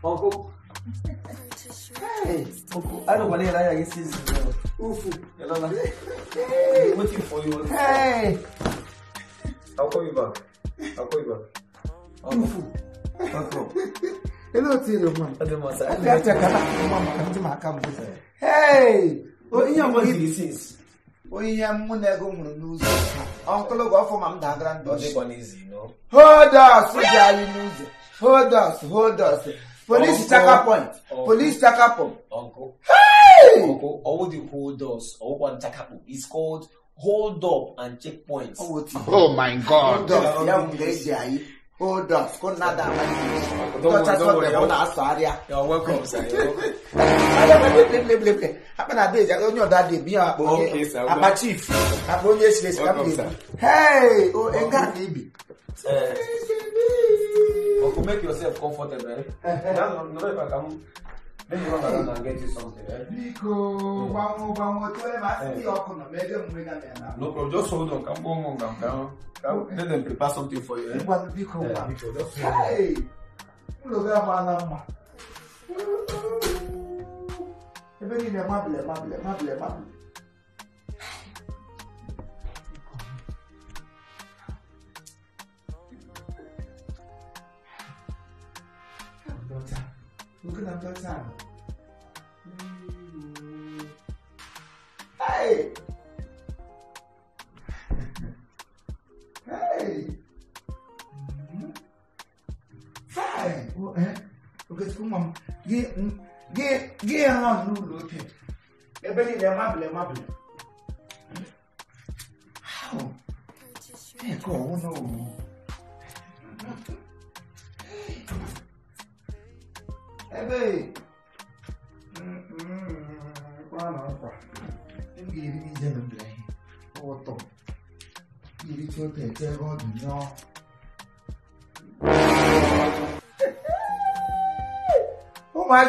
Uncle. Hey, Uncle. I don't want to hear you say this. Ufu. Hey. Waiting for you. Hey. I'll call you back. Ufu. Uncle. Hello, Tino, man. Hey. What in your money is? Oh, yeah, Munego lose. Uncle, go for my grand daughter. Hold us. Police checker point. Uncle. Hey! Uncle, all the holders, all one checker point. It's called hold up and checkpoints. Oh my God. Hold up. Don't worry. You're welcome, sir. Okay, sir. I'm a chief. Welcome, sir. Hey, baby. Uncle, make yourself comfortable. Let me run around and get you something, eh? No problem, just hold on. Come on. Let them prepare something for you, eh? Hey! Look at my number. Look at that time. Hey! Hey! Fine! Okay, come on. Get on, look. Everybody, mable. How? Hey, go on, no. Hey,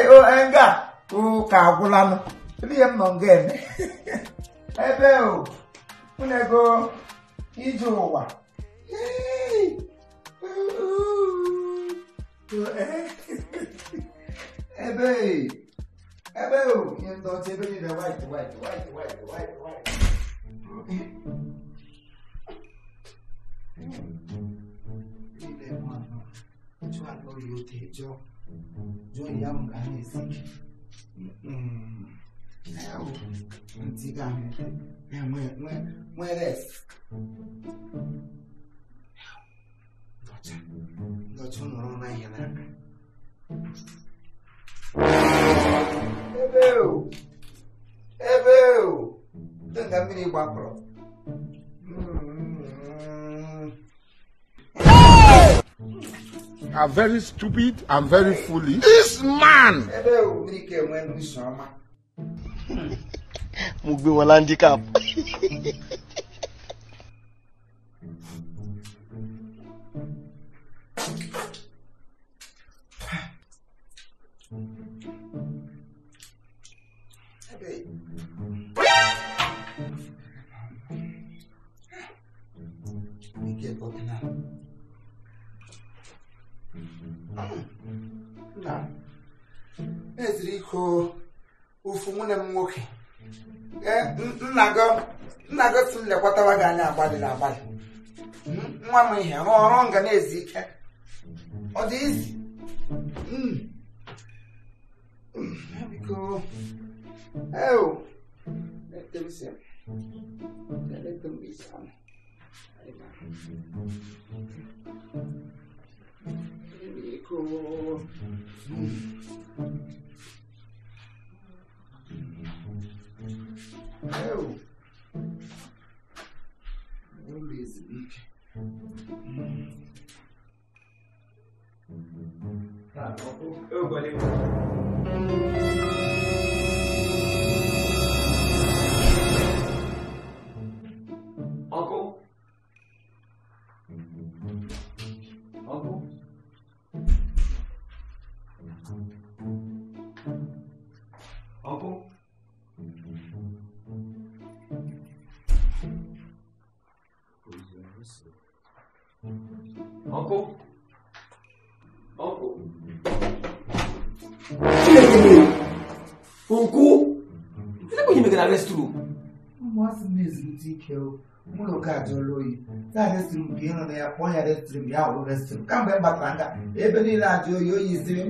oh, Enga, oh, Kagulano, Liam Nongen. Hey, Bill, when I go, Ijowa. Hey. Ebe, you don't even need a white. Are very stupid and very foolish. This man! Mugbe wala handicap. Ezriko ufumune mwoke. Nnago tule kwatawa ga anya agbali na agbali. Nwa m ihe ọrụ nga na-ezi ike. Ọ dị izi. Biko. Oh. Let them see. Let them be some. Biko. Oh. Always weak. Uncle? Uncle. Uncle. Uncle. You make an arrest through. What's the music? Look at your lawyer. That is to be on the appointed to be out of the come back, Batranga. Ebony, you is the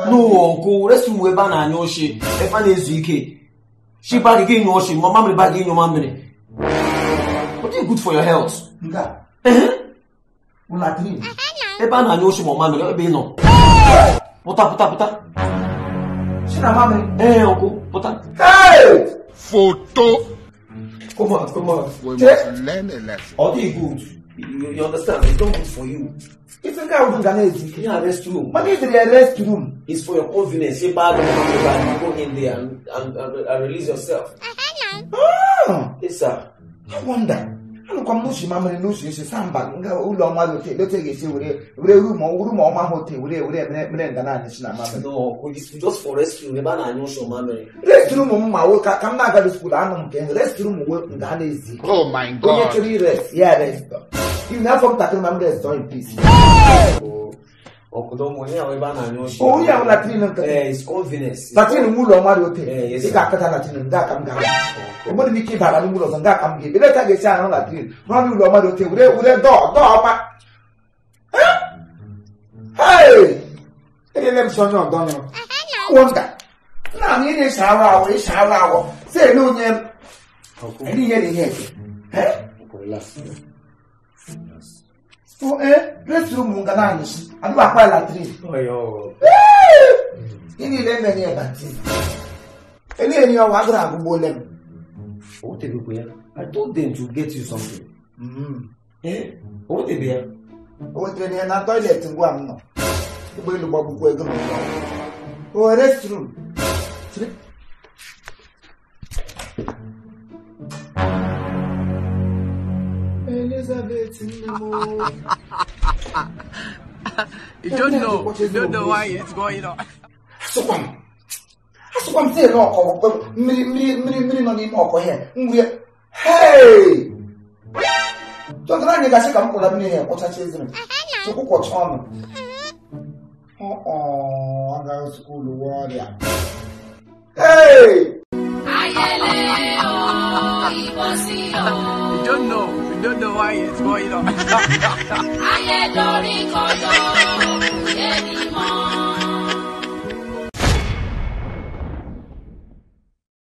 no, uncle, rest from Webana and Yoshi. If I is UK. She back again, Yoshi, my mom back in your mammy. What is good for your health? Latin. Ebana and Yoshi, my mammy, be no. Puta. She na mammy, uncle, puta. Hey! Photo. Come on. We must learn a lesson. All the good. You understand? It's not good for you. If you can't do that, arrest room. What is the arrest room? It's for your convenience. You go in there and release yourself. Yes, sir. I wonder. I don't come to Mamma and Lucy. She's some back. Ulo Mother, let's take it. We room or my hotel. We have no, it's just for rescue. Never know your memory. Rest room, my work. Come back to school. I don't care. Rest room work. Oh my God. Actually, rest. Yeah, rest. You never from that remember rest in peace. Oh, yeah, Latin. It's convenience. Latin Mulo Mario. Yes, Latin. That I'm going. What we keep having Mulos and that I'm giving. Let us get on Latin. Run Mulo Mario. With a dog. Hey! I didn't show you Donald. Wonder. Now, it is our say no name. Any heading here. Oh, let's do Mungananis. And what by Latin? Oh, any lemon here, but any of our Wagra will them. What did you I told them to get you something. What did they have? What did they not toilet in one? The way the Bob were going to go. Oh, restroom. Elizabeth in the moon. You don't know why it's going on. So I'm saying, no, million on the here. Hey! Don't run the gas come for me here. What I say, so what's on? Oh, I got school warrior. Hey! You don't know why it's going on.